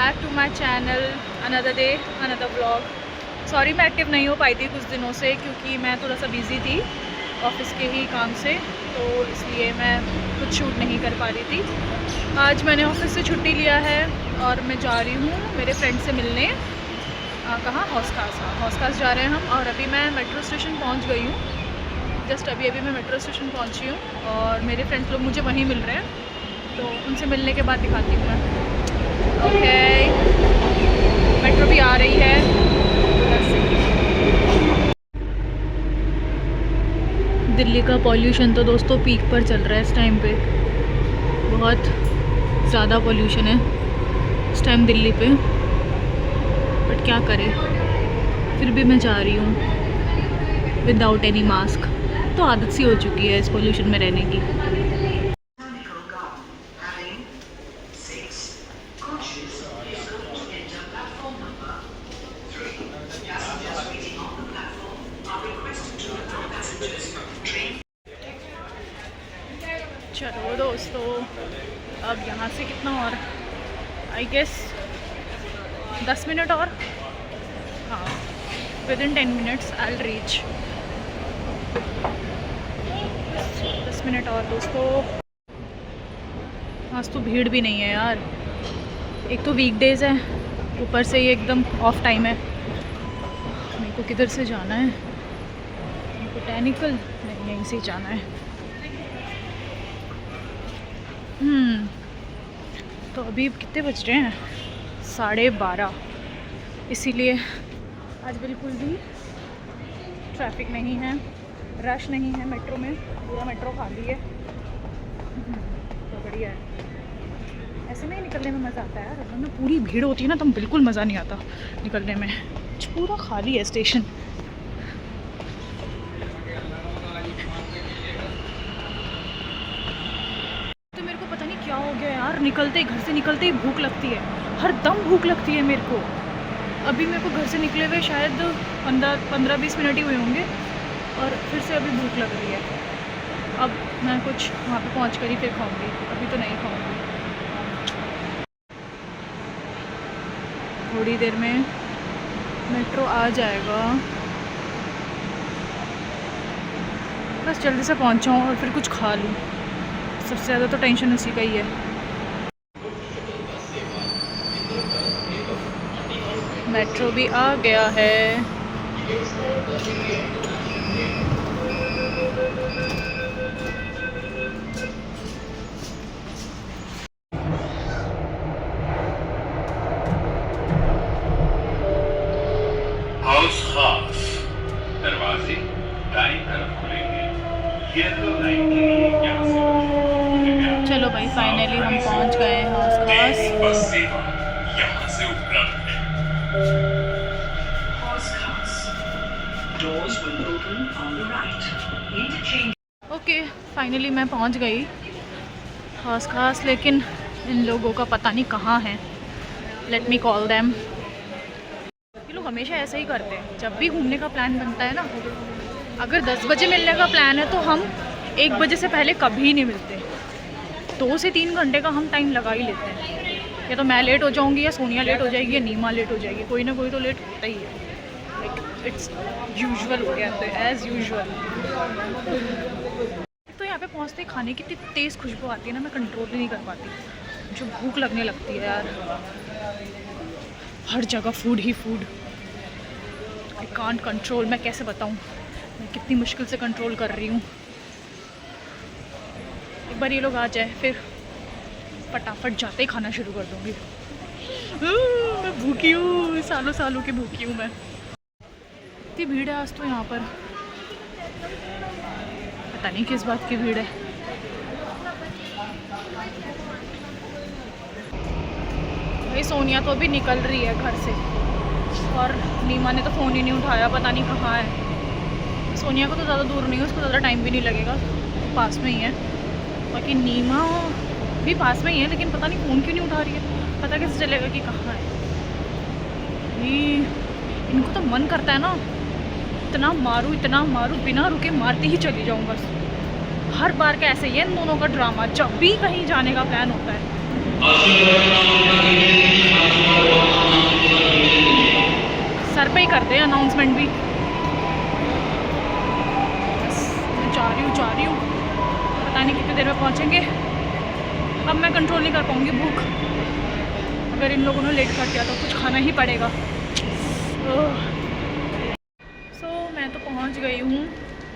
Back to my channel, another day another vlog. Sorry मैं active नहीं हो पाई थी कुछ दिनों से, क्योंकि मैं थोड़ा सा बिज़ी थी ऑफिस के ही काम से, तो इसलिए मैं कुछ शूट नहीं कर पा रही थी। आज मैंने ऑफिस से छुट्टी लिया है और मैं जा रही हूँ मेरे फ्रेंड से मिलने। कहाँ? हौसखास जा रहे हैं हम। और अभी मैं मेट्रो स्टेशन पहुँच गई हूँ। जस्ट अभी मैं मेट्रो स्टेशन पहुँची हूँ और मेरे फ्रेंड्स लोग मुझे वहीं मिल रहे हैं, तो उनसे मिलने के बाद दिखाती हूँ मैं। ओके, मेट्रो भी आ रही है। दिल्ली का पॉल्यूशन तो दोस्तों पीक पर चल रहा है इस टाइम पे। बहुत ज़्यादा पॉल्यूशन है इस टाइम दिल्ली पे, बट क्या करें, फिर भी मैं जा रही हूँ विदाउट एनी मास्क। तो आदत सी हो चुकी है इस पॉल्यूशन में रहने की। चलो दोस्तों, अब यहाँ से कितना और, आई गेस 10 मिनट और, हाँ with in 10 minutes I will reach. 10 minute और दोस्तों। आज तो भीड़ भी नहीं है यार, एक तो वीकडेज़ है, ऊपर से ये एकदम ऑफ टाइम है। मेरे को किधर से जाना है? बोटैनिकल नहीं, यहीं से जाना है। तो अभी कितने बज रहे हैं? 12:30। इसीलिए आज बिल्कुल भी ट्रैफिक नहीं है, रश नहीं है मेट्रो में, पूरा मेट्रो खाली है। तो बढ़िया है, ऐसे में ही निकलने में मज़ा आता है यार। अगर में पूरी भीड़ होती है ना तो बिल्कुल मज़ा नहीं आता निकलने में। पूरा खाली है स्टेशन। क्या हो गया यार, निकलते ही, घर से निकलते ही भूख लगती है, हर दम भूख लगती है मेरे को। अभी मेरे को घर से निकले हुए शायद 15-20 मिनट ही हुए होंगे और फिर से अभी भूख लग रही है। अब मैं कुछ वहाँ पे पहुँच कर ही फिर खाऊंगी, अभी तो नहीं खाऊंगी। थोड़ी देर में मेट्रो आ जाएगा, बस जल्दी से पहुँच जाऊँ और फिर कुछ खा लूँ। सबसे ज़्यादा तो टेंशन उसी का ही है। मेट्रो भी आ गया है। हौसखास दरवाजे दाईं तरफ खुलेंगे। येलो लाइन के लिए यहाँ से चलो भाई, फाइनली हम पहुंच गए हैं हौसखास। बस सेवा यहाँ से उपलब्ध है। ओके, फाइनली मैं पहुंच गई हौसखास, लेकिन इन लोगों का पता नहीं कहाँ है। Let me call them. ये लोग हमेशा ऐसा ही करते हैं, जब भी घूमने का प्लान बनता है ना, अगर 10 बजे मिलने का प्लान है तो हम 1 बजे से पहले कभी नहीं मिलते। 2 से 3 घंटे का हम टाइम लगा ही लेते हैं। या तो मैं लेट हो जाऊंगी, या सोनिया लेट हो जाएगी, या नीमा लेट हो जाएगी, कोई ना कोई तो लेट होता ही है। लाइक इट्स यूजुअल हो गया, तो एज़ यूजुअल। तो यहाँ पे पहुँचते ही खाने की इतनी तेज़ खुशबू आती है ना, मैं कंट्रोल ही नहीं कर पाती, जो भूख लगने लगती है यार। हर जगह food he food. I can't control. मैं कैसे बताऊँ मैं कितनी मुश्किल से कंट्रोल कर रही हूँ। एक बार ये लोग आ जाए फिर फटाफट जाते ही खाना शुरू कर दूँगी। मैं भूखी हूँ, सालों की भूखी हूँ मैं। इतनी भीड़ है आज तो यहाँ पर, पता नहीं किस बात की भीड़ है। भाई सोनिया तो अभी निकल रही है घर से, और नीमा ने तो फ़ोन ही नहीं उठाया, पता नहीं कहाँ है। सोनिया को तो ज़्यादा दूर नहीं है, उसको ज़्यादा टाइम भी नहीं लगेगा, पास में ही है। बाकी नीमा भी पास में ही है, लेकिन पता नहीं फ़ोन क्यों नहीं उठा रही है। पता कैसे चलेगा कि कहाँ है। इनको तो मन करता है ना, इतना मारूँ, बिना रुके मारती ही चली जाऊँ बस। हर बार का ऐसे ही है इन दोनों का ड्रामा, जब भी कहीं जाने का प्लान होता है सर पे ही करते हैं अनाउंसमेंट भी। बस मैं जा रही हूँ पता नहीं कितनी देर में पहुँचेंगे। अब मैं कंट्रोल नहीं कर पाऊँगी भूख, अगर इन लोगों ने लेट कर दिया तो कुछ खाना ही पड़ेगा। सो मैं तो पहुँच गई हूँ,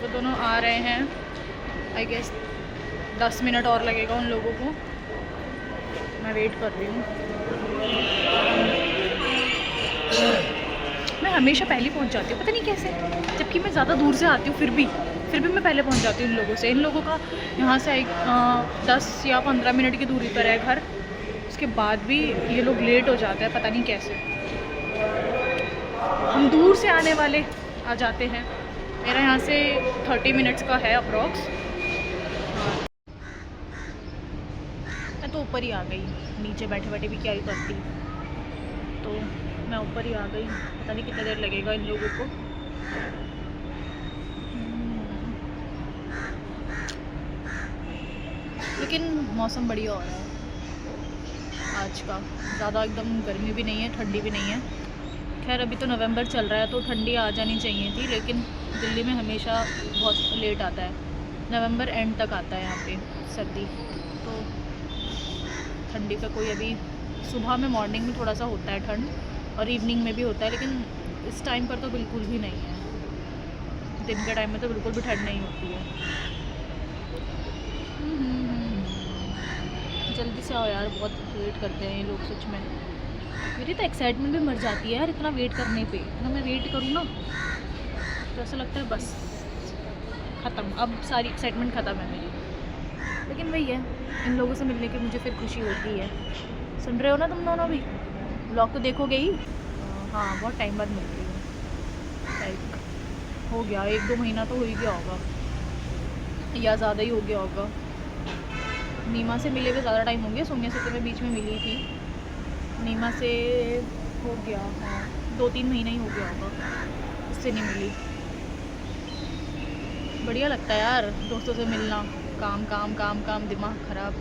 वो दोनों आ रहे हैं। आई गेस 10 मिनट और लगेगा उन लोगों को, मैं वेट कर रही हूँ। मैं हमेशा पहले पहुंच जाती हूँ, पता नहीं कैसे, जबकि मैं ज़्यादा दूर से आती हूँ फिर भी मैं पहले पहुंच जाती हूँ इन लोगों से। इन लोगों का यहाँ से 10 या 15 मिनट की दूरी पर है घर, उसके बाद भी ये लोग लेट हो जाते हैं, पता नहीं कैसे। हम दूर से आने वाले आ जाते हैं। मेरा यहाँ से 30 मिनट्स का है अप्रॉक्स। मैं तो ऊपर ही आ गई, नीचे बैठे बैठे भी क्या ही करती, तो मैं ऊपर ही आ गई। पता नहीं कितना देर लगेगा इन लोगों को। लेकिन मौसम बढ़िया हो रहा है आज का, ज़्यादा एकदम गर्मी भी नहीं है, ठंडी भी नहीं है। खैर अभी तो नवंबर चल रहा है तो ठंडी आ जानी चाहिए थी, लेकिन दिल्ली में हमेशा बहुत लेट आता है, नवंबर एंड तक आता है यहाँ पे सर्दी। तो ठंडी का कोई अभी, सुबह में मॉर्निंग में थोड़ा सा होता है ठंड और इवनिंग में भी होता है, लेकिन इस टाइम पर तो बिल्कुल भी नहीं है। दिन के टाइम में तो बिल्कुल भी ठंड नहीं होती है। जल्दी से आओ यार, बहुत वेट करते हैं ये लोग सच में। मेरी तो एक्साइटमेंट भी मर जाती है यार इतना वेट करने पे। इतना मैं वेट करूँ ना तो ऐसा लगता है बस ख़त्म, अब सारी एक्साइटमेंट ख़त्म है मेरी। लेकिन वही है, इन लोगों से मिलने की मुझे फिर खुशी होती है। सुन रहे हो ना तुम दोनों भी, ब्लॉग तो देखोगे ही। हाँ बहुत टाइम बाद मिल रही हूँ, लाइक हो गया 1-2 महीना तो हो ही गया होगा, या ज़्यादा ही हो गया होगा। नीमा से मिले हुए ज़्यादा टाइम हो गया, सोनिया से तो मैं बीच में मिली थी। नीमा से हो गया हाँ 2-3 महीना ही हो गया होगा, उससे नहीं मिली। बढ़िया लगता है यार दोस्तों से मिलना। काम काम काम काम, दिमाग ख़राब।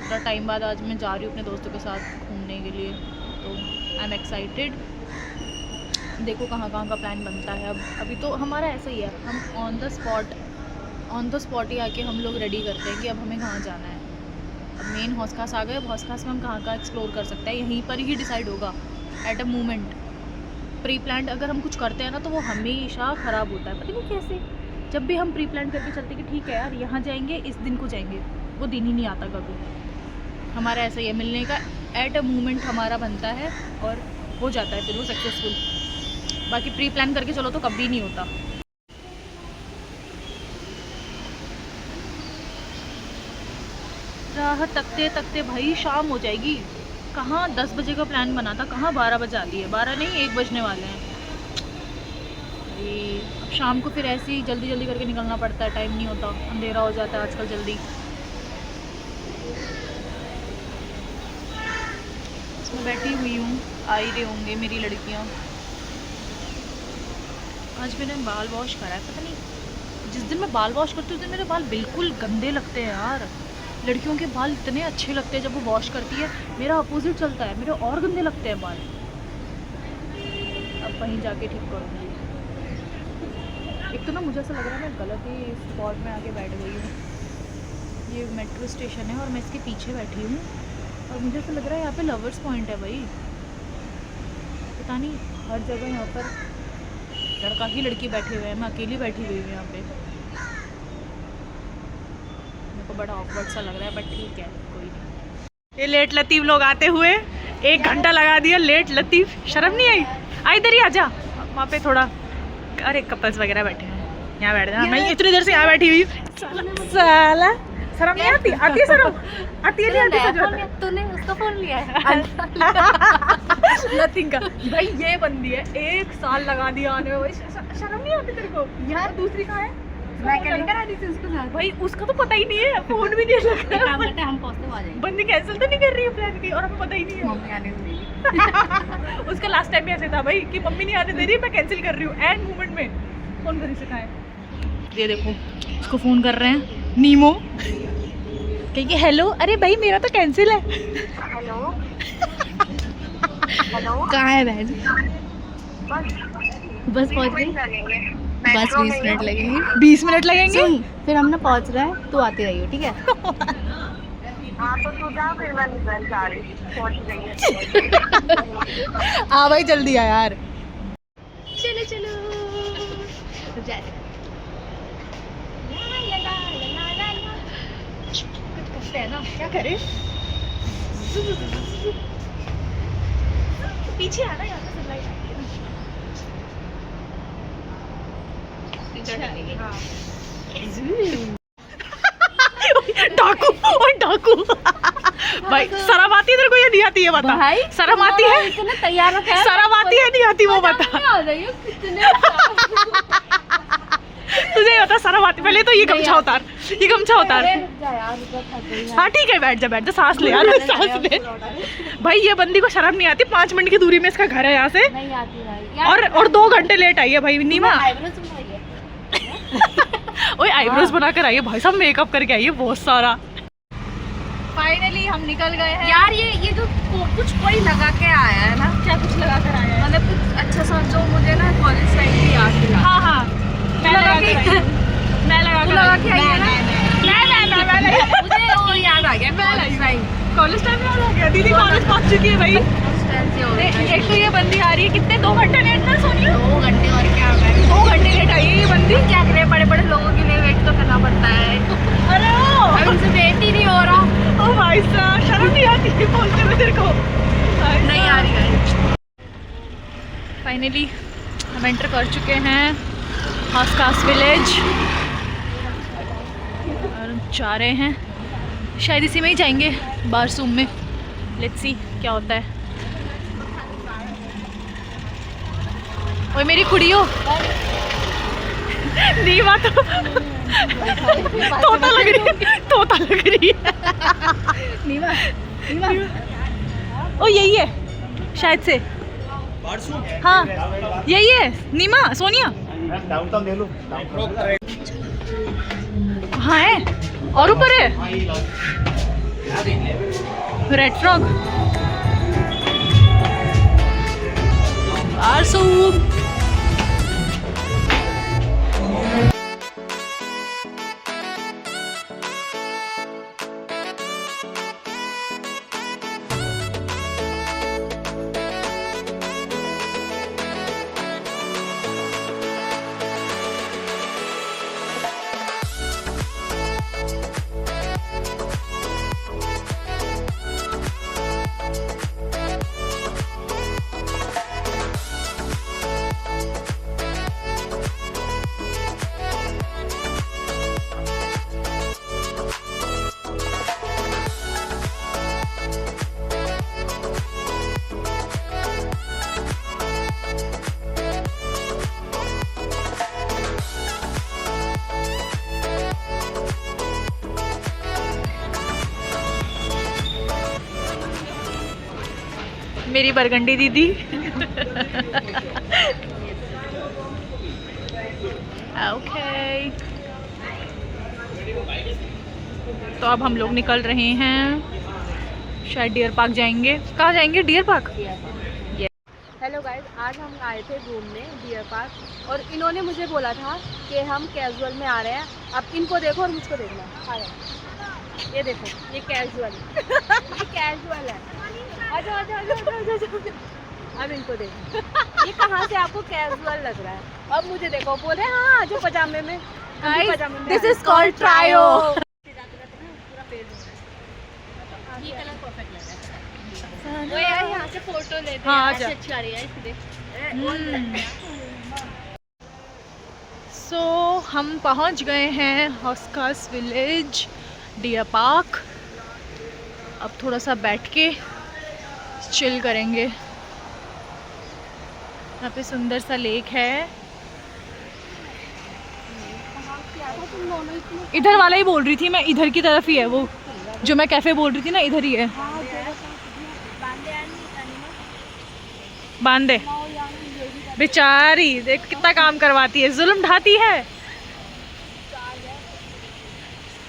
थोड़ा टाइम बाद आज मैं जा रही हूँ अपने दोस्तों के साथ घूमने के लिए, तो आई एम एक्साइटेड। देखो कहाँ कहाँ का प्लान बनता है। अब अभी तो हमारा ऐसा ही है, हम ऑन द स्पॉट ही आके हम लोग रेडी करते हैं कि अब हमें कहाँ जाना है। अब मेन हौस खास आ गए, हौस खास में हम कहाँ एक्सप्लोर कर सकते हैं, यहीं पर ही डिसाइड होगा at a moment. Pre plan अगर हम कुछ करते हैं ना तो वो हमेशा ख़राब होता है, पता नहीं कैसे। जब भी हम प्री प्लान करके चलते कि ठीक है यार यहाँ जाएंगे, इस दिन को जाएंगे, वो दिन ही नहीं आता कभी। हमारा ऐसा ही है, मिलने का एट अ मोमेंट हमारा बनता है और हो जाता है फिर वो सक्सेसफुल। बाकी प्री प्लान करके चलो तो कभी नहीं होता। राह तकते तकते भाई शाम हो जाएगी। कहाँ 10 बजे का प्लान बना था, कहाँ 12 बजे आती है। 12 नहीं 1 बजने वाले हैं। अब शाम को फिर ऐसे ही जल्दी जल्दी करके निकलना पड़ता है, टाइम नहीं होता, अंधेरा हो जाता है आजकल जल्दी। मैं बैठी हुई हूँ, आ ही रहे होंगे मेरी लड़कियाँ। आज मैंने बाल वॉश करा है, पता नहीं जिस दिन मैं बाल वॉश करती हूँ उस दिन मेरे बाल बिल्कुल गंदे लगते हैं यार। लड़कियों के बाल इतने अच्छे लगते हैं जब वो वॉश करती है, मेरा अपोजिट चलता है, मेरे और गंदे लगते हैं बाल। अब वहीं जाके ठीक करूँगी। एक तो ना मुझे ऐसा लग रहा है मैं गलत ही स्पॉट में आके बैठ गई हूँ। ये मेट्रो स्टेशन है और मैं इसके पीछे बैठी हूँ और मुझे ऐसा लग रहा है यहाँ पे लवर्स पॉइंट है भाई। पता नहीं हर जगह यहाँ पर लड़का ही लड़की बैठे हुए हैं, मैं अकेली बैठी हुई हूँ यहाँ पे। मेरे को बड़ा ऑकवर्ड सा लग रहा है, बट ठीक है कोई नहीं। ये लेट लतीफ़ लोग आते हुए 1 घंटा लगा दिया। लेट लतीफ़, शर्म नहीं आई? आ इधर ही आजा, वहाँ पे थोड़ा अरे कपल्स वगैरह बैठे हैं, यहाँ बैठ जाना। मैं इतनी देर से यहाँ बैठी हुई हूँ। साला शर्म नहीं आती? आती है शर्म? आती है नहीं आती? तूने उसका फोन लिया है? नथिंग का भाई, ये बंदी है 1 साल लगा दिया आने में भाई। शर्म नहीं आती तेरे को यार? दूसरी कहाँ है? मैं क्या लेकर आ रही थी उसके साथ? भाई उसका तो पता ही नहीं है, फोन भी नहीं लग रहा। काम करते हम पहुंचते आ जाएंगे। बंदी कैंसिल तो नहीं कर रही है प्लान की और हमें पता ही नहीं है। मम्मी आने से देगी। उसका लास्ट टाइम भी ऐसे था भाई कि मम्मी नहीं आने दे रही, मैं कैंसिल कर रही हूँ एंड मोमेंट में। फोन करी से कहाँ है? ये देखो उसको फ़ोन कर रहे हैं, नीमो कहेंगे हेलो, अरे भाई मेरा तो कैंसिल है। हेलो हेलो कहाँ है बहन? बस पहुँच गई। लगेंगे बस 20 मिनट लगेंगे। 20 मिनट लगेंगे। सुन, फिर हम ना पहुँच रहे हैं, तू आती रही हो, ठीक है? हाँ तो तू जा फिर मैं निकल जा रही पहुंच गई आ भाई जल्दी आ यार। चलो चलो जा रहे हैं ना, क्या करें? पीछे आना, यहाँ पे sunlight आ रही है ना। डाकू, और डाकू भाई शर्म आती है तेरे को या नहीं आती है बता? भाई शर्म आती है? इतना तैयार रखा है। शर्म आती है नहीं आती वो बता? आ जाइए कितने तुझे ये बता शर्म आती? पहले तो ये गमछा उतार, ये गमछा उतार। जा यार, रुको, थक गई यार। हाँ ठीक है, बैठ जा सांस ले यार, सांस ले। भाई ये बंदी को शर्म नहीं आती? 5 मिनट की दूरी में इसका घर है यहाँ से, नहीं आती भाई और 2 घंटे लेट आई है भाई नीमा। आईब्रोज बनवाइए। ओए आईब्रोज बना कर आई है भाई, सब मेकअप करके आई है बहुत सारा। फाइनली हम निकल गए हैं यार ये जो कुछ कोई लगा के आया है ना, क्या कुछ लगा कर आया है? मतलब कुछ अच्छा सा जो मुझे ना कॉलेज टाइम की याद दिला। हाँ हाँ मैं लगा कर आई हूँ। मैं लगा तू कर लगा आई के हूँ। आई है ना? मुझे वो याद आ गया कॉलेज टाइम। कॉलेज टाइम में आ गया, दीदी कॉलेज पहुंच चुकी है भाई। एक तो ये बंदी आ रही है, कितने 2 घंटे लेट था सोनिया? 2 घंटे और क्या होगा? 2 घंटे लेट आई है ये बंदी। क्या करे, बड़े बड़े लोगों के लिए वेट तो करना पड़ता है। अरे अब उनसे वेट ही नहीं हो रहा। ओ भाई साहब शर्म नहीं आती है बोलते हुए तेरे को? नहीं आ रही है। फाइनली हम एंटर कर चुके हैं हासकास विलेज और जा रहे हैं, शायद इसी में ही जाएंगे बारसूम में। लेट्स सी क्या होता है। ओए मेरी कुड़ियो नीमा तो तोता लग रही है, तोता लग रही है। नीमा नीमा ओ यही है शायद से। हाँ यही है नीमा सोनिया। डाउनटाउन ले लो। हाँ है और ऊपर है रेड फ्रॉग। बारसूम मेरी बरगंडी दीदी। ओके तो अब हम लोग निकल रहे हैं, शायद डियर पार्क जाएंगे। कहाँ जाएंगे? Deer park. हेलो गाइस, आज हम आए थे घूमने डियर पार्क और इन्होंने मुझे बोला था कि हम कैजुअल में आ रहे हैं। अब इनको देखो और मुझको देखना। आ जाओ, ये देखो, ये कैजुअल ये कैजुअल है। आ जाओ आ जाओ आ जाओ आ जाओ। अब इनको देखो, ये कहाँ से आपको कैजुअल लग रहा है। अब मुझे देखो, बोले हाँ जो पजामे में। This is called trio. ये कलर परफेक्ट लग रहा है। वो यार यहाँ से फोटो लेते हैं। हाँ, ऐसे आजा। अच्छी आ रही है इसलिए। सो हम पहुंच गए हैं हासकास विलेज डियर पार्क। अब थोड़ा सा बैठ के चिल करेंगे। यहाँ पे सुंदर सा लेक है। इधर वाला ही बोल रही थी मैं, इधर की तरफ ही है वो जो मैं कैफे बोल रही थी ना, इधर ही है। बांधे बेचारी, देख कितना काम करवाती है, जुल्म ढाती है।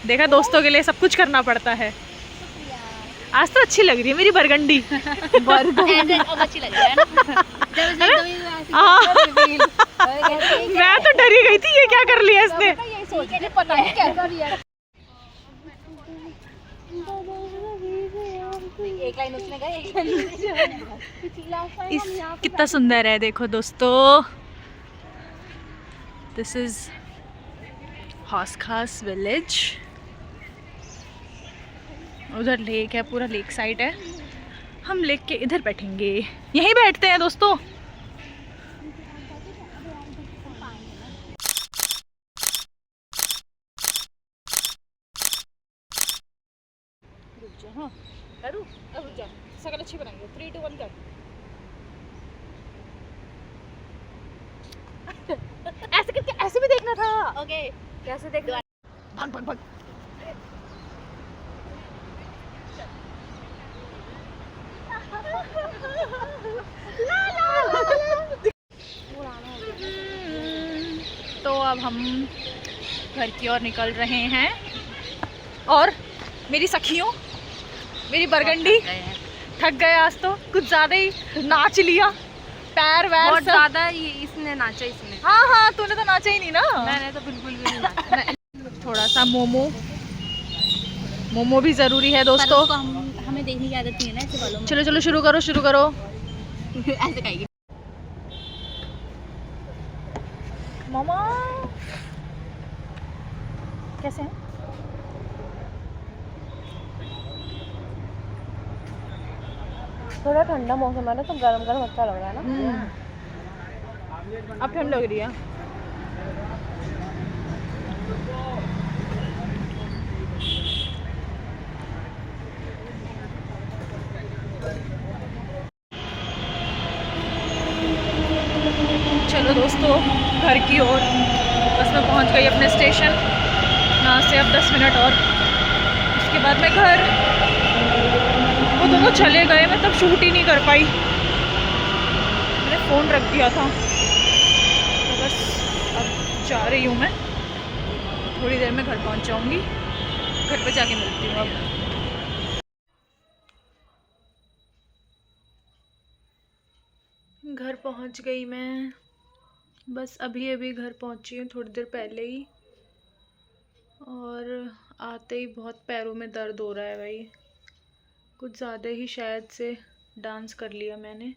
देखा, दोस्तों के लिए सब कुछ करना पड़ता है। आज तो अच्छी लग रही है मेरी बरगंडी। अब अच्छी लग रही है ना? हाँ। मैं तो डरी गई थी, ये क्या कर लिया इसने। पता नहीं कैसा रिएक्ट। एक लाइन उसने गई, एक लाइन इस कितना सुंदर है, देखो दोस्तों। दिस इज हौस खास विलेज। उधर लेक है, पूरा लेक साइड है। हम लेक के इधर बैठेंगे, यहीं बैठते हैं दोस्तों। रुक जा, हाँ करूँ, अब रुक जा, शक्ल अच्छी बनाएंगे। 3 2 1 कर। ऐसे करके ऐसे भी देखना था। ओके, कैसे देख रहा? भाग भाग भाग। तो अब हम घर की ओर निकल रहे हैं और मेरी सखियों, मेरी बरगंडी थक गए आज तो, कुछ ज़्यादा ही नाच लिया, पैर वैर बहुत सब। ज्यादा इसने नाचा इसने। हाँ हाँ, तूने तो नाचा ही नहीं ना। मैंने तो बिल्कुल भी नहीं नाचा। थोड़ा सा मोमो भी ज़रूरी है दोस्तों। हमें देखने की आदत नहीं है ना ऐसे वालों में। चलो चलो, शुरू करो शुरू करो। ऐसे कहेगी। मामा कैसे हैं? थोड़ा ठंडा मौसम है ना, तो गरम गरम अच्छा लग रहा है ना। अब ठंड लग रही है। चलो दोस्तों, घर की ओर। बस मैं पहुंच गई अपने स्टेशन। यहाँ से अब 10 मिनट और, उसके बाद मैं घर। वो दोनों चले गए, मैं तब शूट ही नहीं कर पाई, मैंने फ़ोन रख दिया था। तो बस अब जा रही हूँ मैं, थोड़ी देर में घर पहुँच जाऊँगी। घर पे जाके मिलती हूँ अब। घर पहुँच गई मैं, बस अभी अभी घर पहुँची हूँ, थोड़ी देर पहले ही। और आते ही बहुत पैरों में दर्द हो रहा है भाई, कुछ ज़्यादा ही शायद से डांस कर लिया मैंने।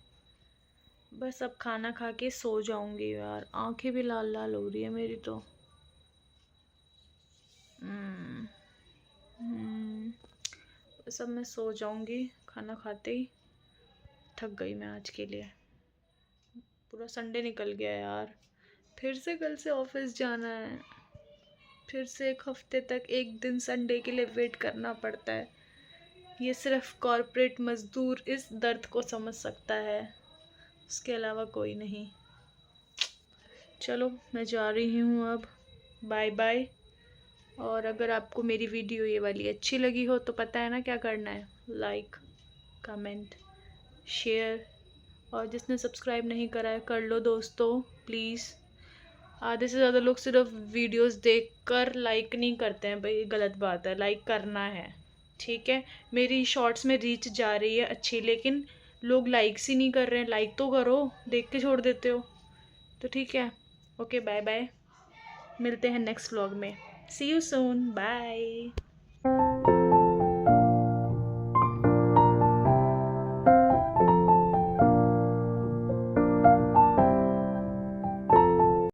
बस अब खाना खा के सो जाऊंगी यार, आंखें भी लाल लाल हो रही है मेरी तो। बस अब मैं सो जाऊंगी खाना खाते ही। थक गई मैं आज के लिए, पूरा संडे निकल गया यार। फिर से कल से ऑफिस जाना है, फिर से एक हफ्ते तक एक दिन संडे के लिए वेट करना पड़ता है। ये सिर्फ कॉर्पोरेट मज़दूर इस दर्द को समझ सकता है, उसके अलावा कोई नहीं। चलो मैं जा रही हूँ अब, बाय बाय। और अगर आपको मेरी वीडियो ये वाली अच्छी लगी हो तो पता है ना क्या करना है, लाइक कमेंट शेयर, और जिसने सब्सक्राइब नहीं करा है कर लो दोस्तों प्लीज़। आधे से ज़्यादा लोग सिर्फ वीडियोस देखकर लाइक नहीं करते हैं भाई, गलत बात है, लाइक करना है ठीक है। मेरी शॉर्ट्स में रीच जा रही है अच्छी, लेकिन लोग लाइक्स ही नहीं कर रहे हैं। लाइक तो करो, देख के छोड़ देते हो। तो ठीक है, ओके बाय बाय, मिलते हैं नेक्स्ट व्लॉग में। सी यू सून, बाय।